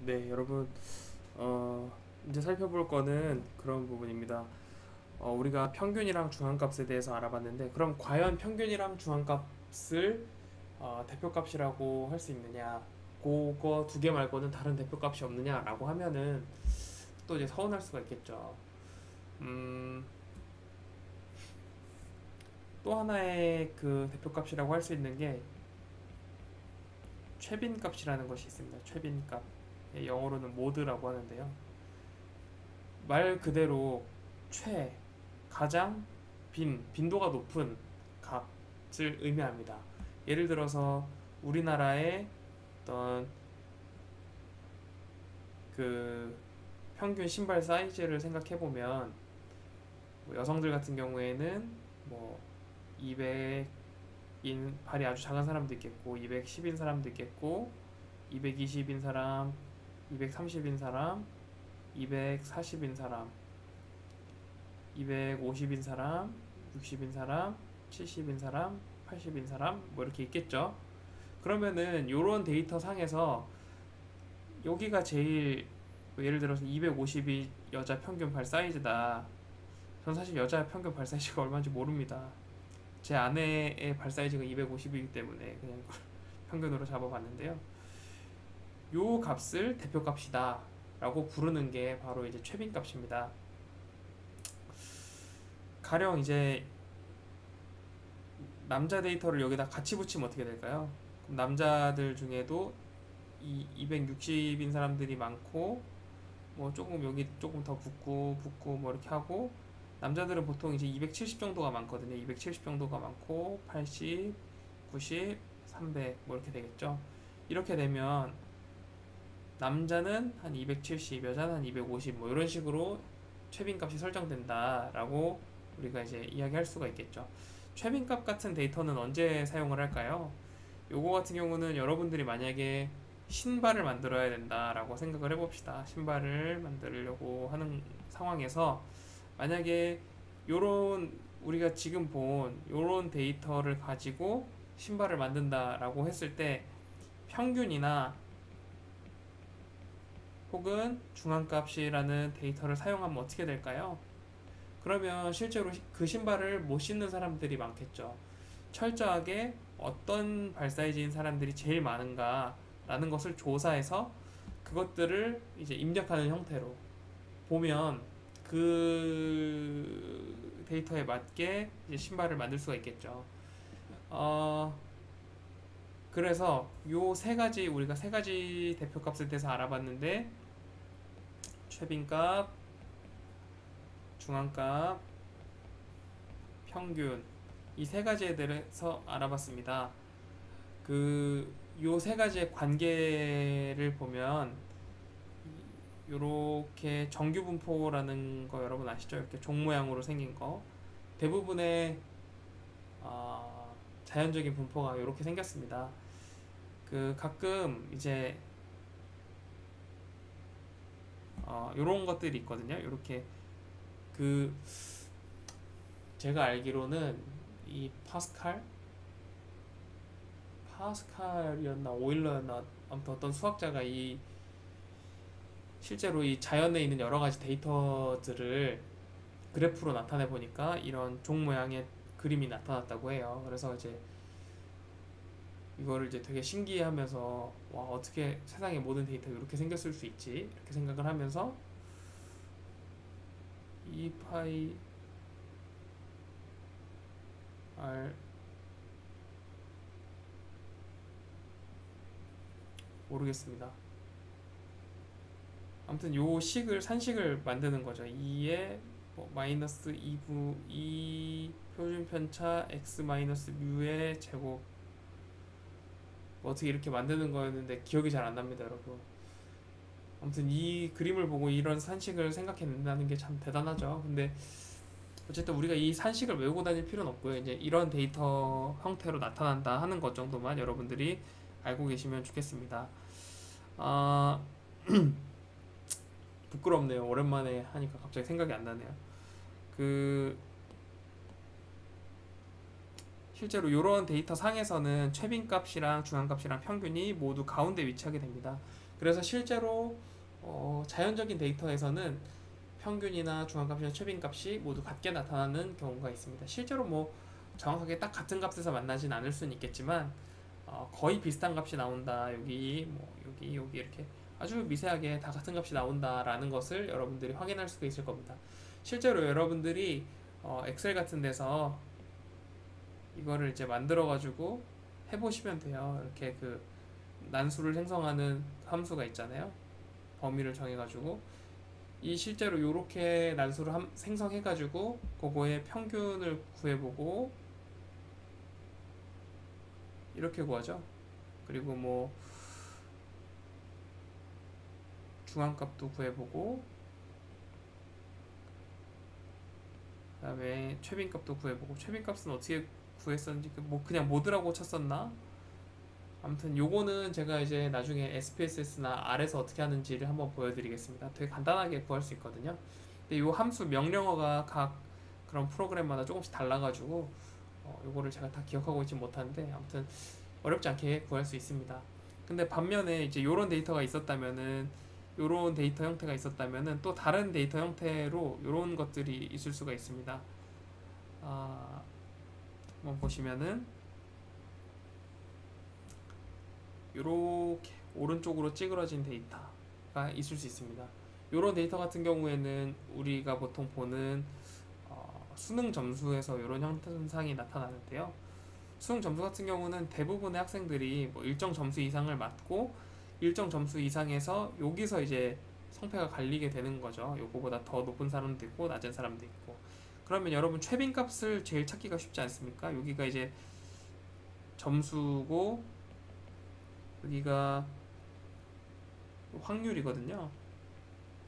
네, 여러분, 이제 살펴볼 거는 그런 부분입니다. 우리가 평균이랑 중앙값에 대해서 알아봤는데, 그럼 과연 평균이랑 중앙값을 대표값이라고 할 수 있느냐? 그거 두 개 말고는 다른 대표값이 없느냐라고 하면은 또 이제 서운할 수가 있겠죠. 음, 또 하나의 그 대표값이라고 할 수 있는 게 최빈값이라는 것이 있습니다. 최빈값. 영어로는 모드라고 하는데요. 말 그대로 최, 가장 빈도가 높은 값을 의미합니다. 예를 들어서 우리나라의 어떤 그 평균 신발 사이즈를 생각해 보면 뭐 여성들 같은 경우에는 뭐 200인 발이 아주 작은 사람도 있겠고 210인 사람도 있겠고 220인 사람, 230인 사람, 240인 사람, 250인 사람, 60인 사람, 70인 사람, 80인 사람 뭐 이렇게 있겠죠. 그러면은 요런 데이터 상에서 여기가 제일 뭐 예를 들어서 250이 여자 평균 발 사이즈다. 전 사실 여자 평균 발 사이즈가 얼마인지 모릅니다. 제 아내의 발 사이즈가 250이기 때문에 그냥 평균으로 잡아봤는데요. 요 값을 대표값이다 라고 부르는 게 바로 이제 최빈값입니다. 가령 이제 남자 데이터를 여기다 같이 붙이면 어떻게 될까요? 그럼 남자들 중에도 이 260인 사람들이 많고 뭐 조금 여기 조금 더 붙고 뭐 이렇게 하고 남자들은 보통 이제 270 정도가 많거든요. 270 정도가 많고 80, 90, 300 뭐 이렇게 되겠죠. 이렇게 되면 남자는 한 270, 여자는 한 250 뭐 이런 식으로 최빈값이 설정된다라고 우리가 이제 이야기할 수가 있겠죠. 최빈값 같은 데이터는 언제 사용을 할까요? 요거 같은 경우는 여러분들이 만약에 신발을 만들어야 된다라고 생각을 해봅시다. 신발을 만들려고 하는 상황에서 만약에 요런 우리가 지금 본 요런 데이터를 가지고 신발을 만든다라고 했을 때 평균이나 혹은 중앙값이라는 데이터를 사용하면 어떻게 될까요? 그러면 실제로 그 신발을 못 신는 사람들이 많겠죠. 철저하게 어떤 발 사이즈인 사람들이 제일 많은가라는 것을 조사해서 그것들을 이제 입력하는 형태로 보면 그 데이터에 맞게 이제 신발을 만들 수가 있겠죠. 어, 그래서 요 세 가지 우리가 세 가지 대표값에 대해서 알아봤는데 최빈값, 중앙값, 평균 이 세 가지에 대해서 알아봤습니다. 그 요 세 가지의 관계를 보면 요렇게 정규분포라는 거 여러분 아시죠? 이렇게 종 모양으로 생긴 거 대부분의 자연적인 분포가 이렇게 생겼습니다. 그 가끔 이제 요런 것들이 있거든요. 이렇게 그 제가 알기로는 이 파스칼이었나 오일러였나 아무튼 어떤 수학자가 이 실제로 이 자연에 있는 여러 가지 데이터들을 그래프로 나타내 보니까 이런 종 모양의 그림이 나타났다고 해요. 그래서 이제 이거를 이제 되게 신기해하면서 와 어떻게 세상의 모든 데이터가 이렇게 생겼을 수 있지 이렇게 생각을 하면서 2파이 r 모르겠습니다. 아무튼 요 식을 산식을 만드는 거죠. 2에 뭐 마이너스 2 표준 편차 x 마이너스 뮤의 제곱 뭐 어떻게 이렇게 만드는 거였는데 기억이 잘 안 납니다, 여러분. 아무튼 이 그림을 보고 이런 산식을 생각해낸다는 게 참 대단하죠. 근데 어쨌든 우리가 이 산식을 외우고 다닐 필요는 없고요. 이제 이런 데이터 형태로 나타난다 하는 것 정도만 여러분들이 알고 계시면 좋겠습니다. 아, 부끄럽네요. 오랜만에 하니까 갑자기 생각이 안 나네요. 그 실제로 이런 데이터 상에서는 최빈값이랑 중앙값이랑 평균이 모두 가운데 위치하게 됩니다. 그래서 실제로 자연적인 데이터에서는 평균이나 중앙값이나 최빈값이 모두 같게 나타나는 경우가 있습니다. 실제로 뭐 정확하게 딱 같은 값에서 만나진 않을 수는 있겠지만 거의 비슷한 값이 나온다. 여기 뭐 여기 이렇게 아주 미세하게 다 같은 값이 나온다라는 것을 여러분들이 확인할 수가 있을 겁니다. 실제로 여러분들이 엑셀 같은 데서 이거를 이제 만들어 가지고 해보시면 돼요. 이렇게 그 난수를 생성하는 함수가 있잖아요. 범위를 정해가지고 이 실제로 이렇게 난수를 생성해가지고 그거의 평균을 구해보고 이렇게 구하죠. 그리고 뭐 중앙값도 구해보고 그 다음에 최빈값도 구해보고 최빈값은 어떻게 구했었는지 뭐 그냥 모드라고 쳤었나. 아무튼 요거는 제가 이제 나중에 SPSS나 R에서 어떻게 하는지를 한번 보여드리겠습니다. 되게 간단하게 구할 수 있거든요. 근데 요 함수 명령어가 각 그런 프로그램마다 조금씩 달라가지고 요거를 제가 다 기억하고 있지 못하는데 아무튼 어렵지 않게 구할 수 있습니다. 근데 반면에 이제 요런 데이터가 있었다면은 요런 데이터 형태가 있었다면은 또 다른 데이터 형태로 요런 것들이 있을 수가 있습니다. 한번 보시면은 이렇게 오른쪽으로 찌그러진 데이터가 있을 수 있습니다. 이런 데이터 같은 경우에는 우리가 보통 보는 수능 점수에서 이런 현상이 나타나는데요. 수능 점수 같은 경우는 대부분의 학생들이 뭐 일정 점수 이상을 맞고 일정 점수 이상에서 여기서 이제 성패가 갈리게 되는 거죠. 요거보다 더 높은 사람도 있고 낮은 사람도 있고. 그러면 여러분 최빈값을 제일 찾기가 쉽지 않습니까? 여기가 이제 점수고 여기가 확률이거든요.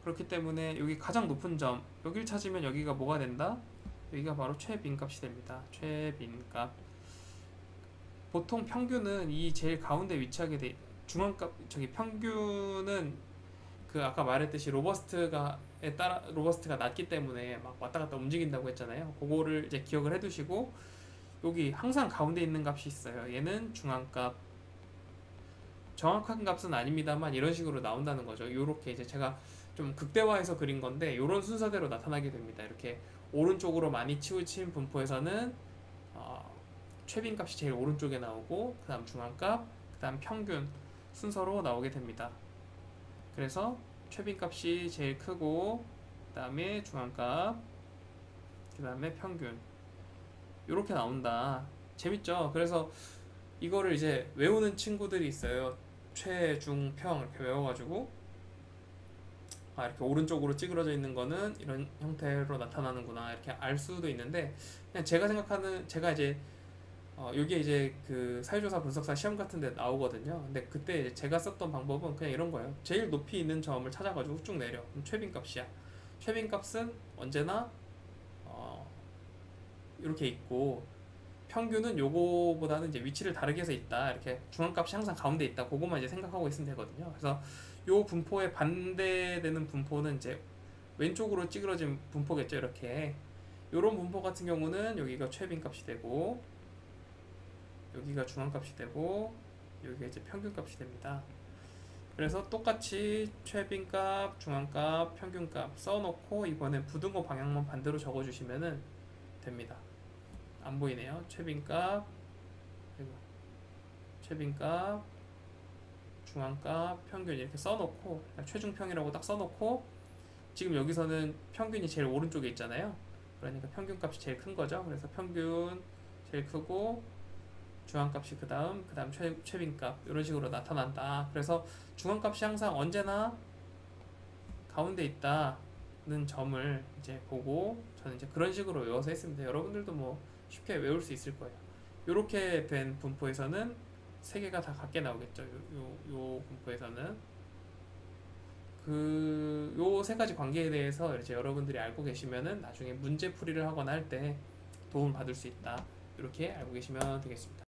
그렇기 때문에 여기 가장 높은 점 여기를 찾으면 여기가 뭐가 된다? 여기가 바로 최빈값이 됩니다. 최빈값. 보통 평균은 이 제일 가운데 위치하게 돼. 중앙값 저기 평균은 그 아까 말했듯이 로버스트가 낮기 때문에 막 왔다 갔다 움직인다고 했잖아요. 그거를 이제 기억을 해두시고 여기 항상 가운데 있는 값이 있어요. 얘는 중앙값. 정확한 값은 아닙니다만 이런 식으로 나온다는 거죠. 이렇게 이제 제가 좀 극대화해서 그린 건데 이런 순서대로 나타나게 됩니다. 이렇게 오른쪽으로 많이 치우친 분포에서는 최빈값이 제일 오른쪽에 나오고 그 다음 중앙값, 그 다음 평균 순서로 나오게 됩니다. 그래서 최빈값이 제일 크고 그 다음에 중앙값, 그 다음에 평균 이렇게 나온다. 재밌죠? 그래서 이거를 이제 외우는 친구들이 있어요. 최, 중, 평 이렇게 외워가지고 이렇게 오른쪽으로 찌그러져 있는 거는 이런 형태로 나타나는구나 이렇게 알 수도 있는데 그냥 제가 이제 여기에 이제 그 사회조사 분석사 시험 같은 데 나오거든요. 근데 그때 이제 제가 썼던 방법은 그냥 이런 거예요. 제일 높이 있는 점을 찾아가지고 쭉 내려. 그럼 최빈값이야. 최빈값은 언제나 이렇게 있고 평균은 요거보다는 이제 위치를 다르게 해서 있다. 이렇게 중앙값이 항상 가운데 있다. 그것만 이제 생각하고 있으면 되거든요. 그래서 요 분포에 반대되는 분포는 이제 왼쪽으로 찌그러진 분포겠죠. 이렇게 요런 분포 같은 경우는 여기가 최빈값이 되고 여기가 중앙값이 되고 여기가 이제 평균값이 됩니다. 그래서 똑같이 최빈값, 중앙값, 평균값 써놓고 이번엔 부등호 방향만 반대로 적어주시면 됩니다. 안 보이네요. 최빈값, 그리고 최빈값, 중앙값, 평균 이렇게 써놓고 최중평이라고 딱 써놓고 지금 여기서는 평균이 제일 오른쪽에 있잖아요. 그러니까 평균값이 제일 큰 거죠. 그래서 평균 제일 크고 중앙값이 그 다음 최빈값 이런 식으로 나타난다. 그래서 중앙값이 항상 언제나 가운데 있다는 점을 이제 보고 저는 이제 그런 식으로 외워서 했습니다. 여러분들도 뭐 쉽게 외울 수 있을 거예요. 이렇게 된 분포에서는 세 개가 다 같게 나오겠죠. 요 분포에서는 요 세 가지 관계에 대해서 이제 여러분들이 알고 계시면은 나중에 문제 풀이를 하거나 할 때 도움을 받을 수 있다. 이렇게 알고 계시면 되겠습니다.